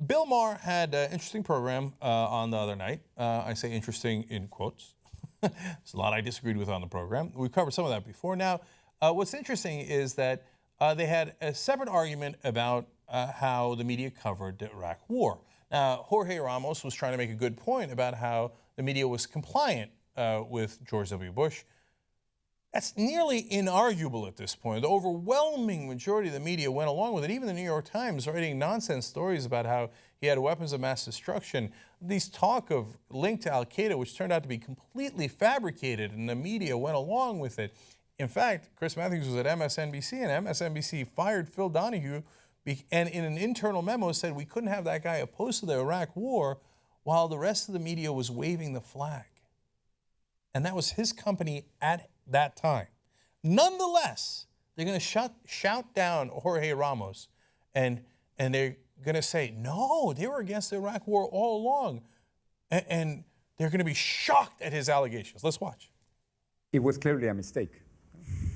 Bill Maher had an interesting program on the other night. I say interesting in quotes. There's a lot I disagreed with on the program. We've covered some of that before. Now, what's interesting is that they had a separate argument about how the media covered the Iraq War. Now, Jorge Ramos was trying to make a good point about how the media was compliant with George W. Bush. That's nearly inarguable at this point. The overwhelming majority of the media went along with it. Even the New York Times writing nonsense stories about how he had weapons of mass destruction. These talk of link to al-Qaeda, which turned out to be completely fabricated, and the media went along with it. In fact, Chris Matthews was at MSNBC, and MSNBC fired Phil Donahue, and in an internal memo said we couldn't have that guy opposed to the Iraq War while the rest of the media was waving the flag. And that was his company at that time. Nonetheless, they're going to shout down Jorge Ramos, and they're going to say, no, they were against the Iraq War all along. And they're going to be shocked at his allegations. Let's watch. It was clearly a mistake.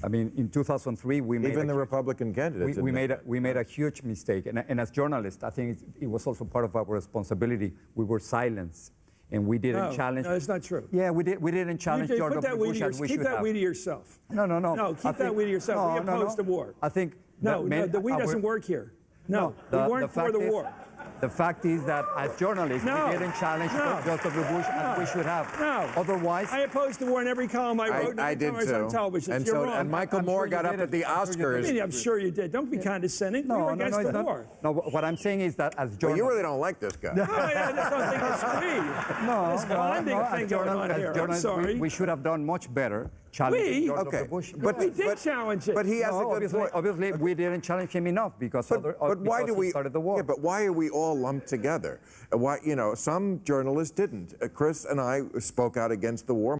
I mean, in 2003, we made even the Republican candidates. We made a huge mistake, and as journalists, I think it was also part of our responsibility. We were silenced, and we didn't challenge. No, it's not true. Yeah, we didn't challenge George W. Bush as we should have. Keep that we to yourself. No. No, keep that we to yourself. We opposed the war. I think the we doesn't work here. No, we weren't for the war. The fact is that as journalists, we didn't challenge George W. Bush as we should have. No. Otherwise, I opposed the war in every column I wrote. I did too. On television. And You're wrong. And Michael Moore got up at the Oscars. I'm sure you did. Don't be condescending. We were against the war. No, what I'm saying is that as journalists, well, you really don't like this guy. No, I just don't think it's me. This bonding thing going on here. I'm sorry. We should have done much better. Challenging George W. Bush. But we did challenge it. But he has a good point. Obviously, we didn't challenge him enough because why do we started the war. Yeah, but why are we all lumped together? Why, some journalists didn't. Chris and I spoke out against the war.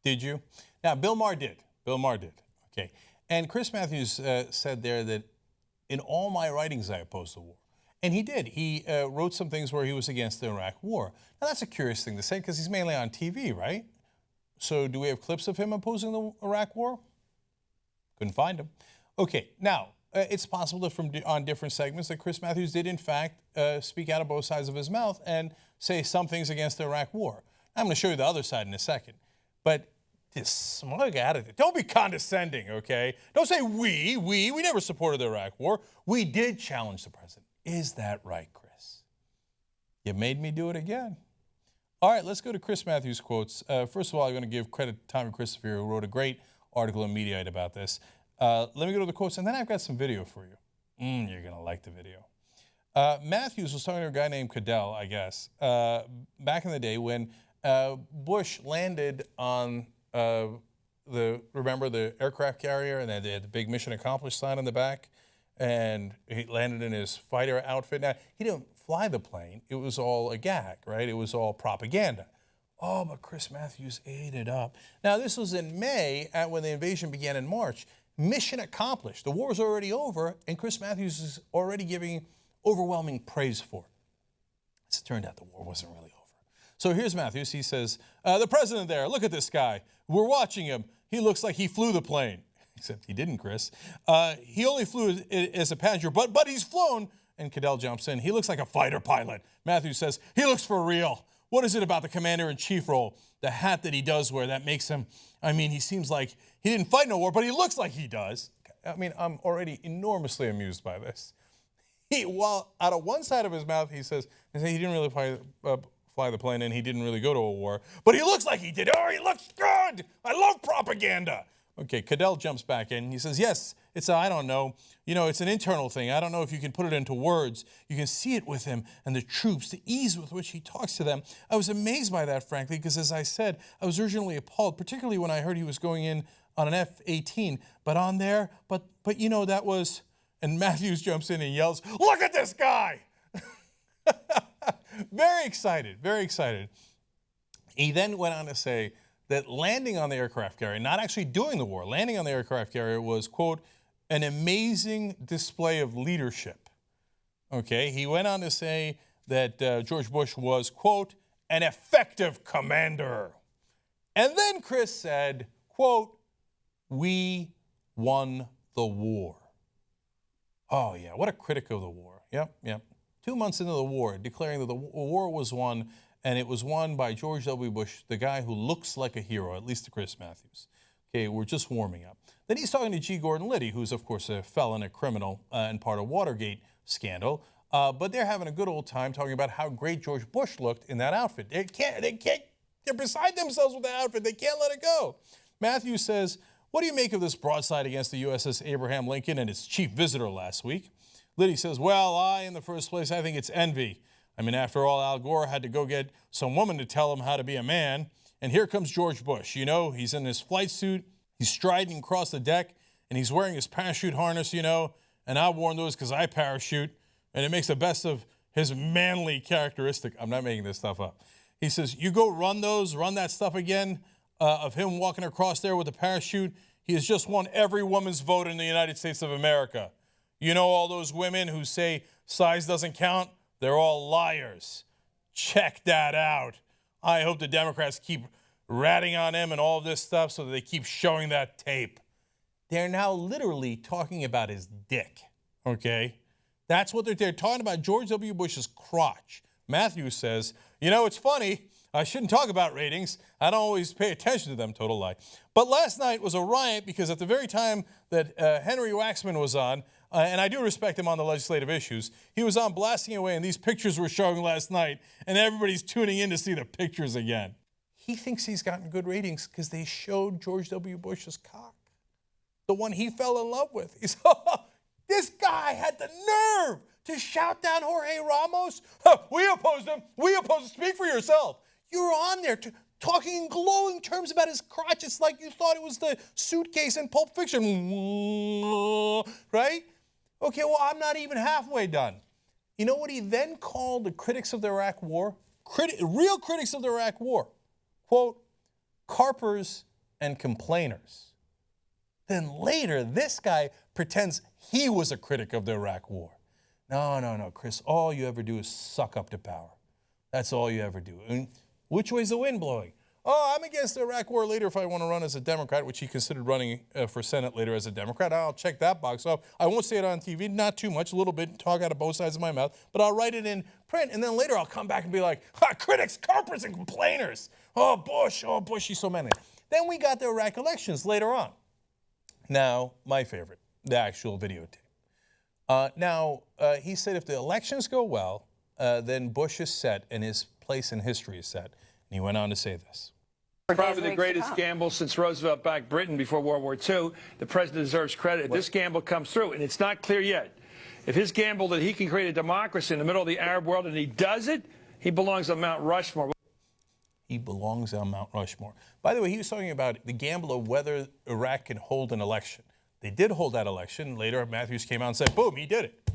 Did you? Now, Bill Maher did. Bill Maher did. Okay. And Chris Matthews said there that in all my writings I opposed the war. And he did. He wrote some things where he was against the Iraq War. Now, that's a curious thing to say because he's mainly on TV, right? So do we have clips of him opposing the Iraq War? Couldn't find them. Okay, now, it's possible that on different segments that Chris Matthews did, in fact, speak out of both sides of his mouth and say some things against the Iraq War. I'm going to show you the other side in a second. But this smug attitude, don't be condescending, okay? Don't say we never supported the Iraq War. We did challenge the president. Is that right, Chris? You made me do it again. All right, let's go to Chris Matthews' quotes. First of all, I'm going to give credit to Tommy Christopher, who wrote a great article in Mediaite about this. Let me go to the quotes, and then I've got some video for you. You're going to like the video. Matthews was talking to a guy named Cadell, I guess, back in the day when Bush landed on remember the aircraft carrier, and they had the big mission accomplished sign on the back, and he landed in his fighter outfit. Now, he didn't fly the plane. It was all a gag, right? It was all propaganda. Oh, but Chris Matthews ate it up. Now, this was in May, when the invasion began in March. Mission accomplished. The war is already over, and Chris Matthews is already giving overwhelming praise for it. As it turned out, the war wasn't really over. So here's Matthews. He says, the president there, look at this guy. We're watching him. He looks like he flew the plane. Except he didn't, Chris. He only flew as a passenger, but he's flown. And Cadell jumps in. He looks like a fighter pilot. Matthews says, he looks for real. What is it about the commander-in-chief role, the hat that he does wear, that makes him, he seems like he didn't fight no war, but he looks like he does. I'm already enormously amused by this. While out of one side of his mouth, he says he didn't really fly the plane and he didn't really go to a war, but he looks like he did. Oh, he looks good. I love propaganda. Okay, Cadell jumps back in. He says, yes, I don't know. It's an internal thing. I don't know if you can put it into words. You can see it with him and the troops, the ease with which he talks to them. I was amazed by that, frankly, because as I said, I was originally appalled, particularly when I heard he was going in on an F-18. But on there, but that was, and Matthews jumps in and yells, look at this guy! Very excited, very excited. He then went on to say that landing on the aircraft carrier, not actually doing the war, landing on the aircraft carrier was, quote, an amazing display of leadership. Okay, he went on to say that George Bush was, quote, an effective commander. And then Chris said, quote, we won the war. Oh, yeah, what a critic of the war. Yep. 2 months into the war, declaring that the war was won, and it was won by George W. Bush, the guy who looks like a hero, at least to Chris Matthews. Okay, we're just warming up. Then he's talking to G. Gordon Liddy, who's, of course, a felon, a criminal, and part of Watergate scandal. But they're having a good old time talking about how great George Bush looked in that outfit. They're beside themselves with that outfit. They can't let it go. Matthews says, what do you make of this broadside against the USS Abraham Lincoln and its chief visitor last week? Liddy says, well, in the first place, I think it's envy. I mean, after all, Al Gore had to go get some woman to tell him how to be a man. And here comes George Bush. You know, he's in his flight suit. He's striding across the deck, and he's wearing his parachute harness, you know. And I worn those because I parachute. And it makes the best of his manly characteristic. I'm not making this stuff up. He says, you go run that stuff again of him walking across there with a parachute. He has just won every woman's vote in the United States of America. You know, all those women who say size doesn't count, they're all liars. Check that out. I hope the Democrats keep ratting on him and all this stuff so that they keep showing that tape. They're now literally talking about his dick, okay? That's what they're talking about, George W. Bush's crotch. Matthews says, you know, it's funny. I shouldn't talk about ratings. I don't always pay attention to them, total lie. But last night was a riot because at the very time that Henry Waxman was on, and I do respect him on the legislative issues, he was on blasting away, and these pictures were showing last night, and everybody's tuning in to see the pictures again. He thinks he's gotten good ratings because they showed George W. Bush's cock, the one he fell in love with. He's, this guy had the nerve to shout down Jorge Ramos. We opposed him. We opposed him. Speak for yourself. You were on there talking in glowing terms about his crotch. It's like you thought it was the suitcase in Pulp Fiction. Right? Okay, well, I'm not even halfway done. You know what he then called the critics of the Iraq War? Real critics of the Iraq War. Quote, carpers and complainers. Then later, this guy pretends he was a critic of the Iraq War. No, Chris, all you ever do is suck up to power. That's all you ever do. And which way's the wind blowing? Oh, I'm against the Iraq War later if I want to run as a Democrat, which he considered running for Senate later as a Democrat. I'll check that box off. I won't say it on TV, not too much, a little bit, talk out of both sides of my mouth, but I'll write it in print, and then later I'll come back and be like, critics, carpers, and complainers. Oh, Bush, he's so mad. Then we got the Iraq elections later on. Now, my favorite, the actual videotape. He said if the elections go well, then Bush is set and his place in history is set. And he went on to say this. Probably the greatest gamble since Roosevelt backed Britain before World War II. The president deserves credit. If this gamble comes through, and it's not clear yet, if his gamble that he can create a democracy in the middle of the Arab world and he does it, he belongs on Mount Rushmore. He belongs on Mount Rushmore. By the way, he was talking about the gamble of whether Iraq can hold an election. They did hold that election. Later, Matthews came out and said, boom, he did it.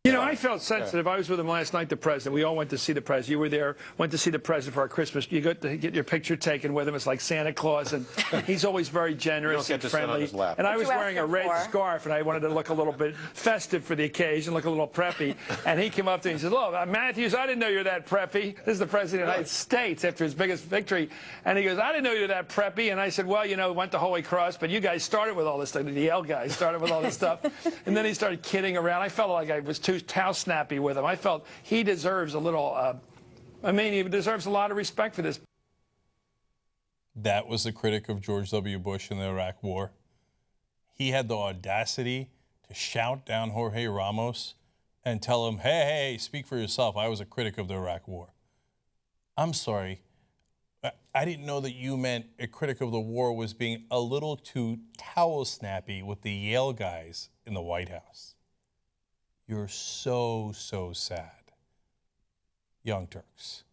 You know, I felt sensitive. I was with him last night, the president. We all went to see the president. You were there, went to see the president for our Christmas. You got to get your picture taken with him. It's like Santa Claus, and he's always very generous and friendly. And I was wearing a red scarf, and I wanted to look a little bit festive for the occasion, look a little preppy. And he came up to me and said, look, Matthews, I didn't know you were that preppy. This is the president of the United States after his biggest victory. And he goes, I didn't know you were that preppy. And I said, well, you know, went to Holy Cross, but you guys started with all this stuff. The Yale guys started with all this stuff. And then he started kidding around. I felt like I was too snappy with him. I felt he deserves a little, he deserves a lot of respect for this. That was the critic of George W. Bush in the Iraq War. He had the audacity to shout down Jorge Ramos and tell him, hey, speak for yourself. I was a critic of the Iraq War. I'm sorry. I didn't know that you meant a critic of the war was being a little too towel snappy with the Yale guys in the White House. You're so sad. Young Turks.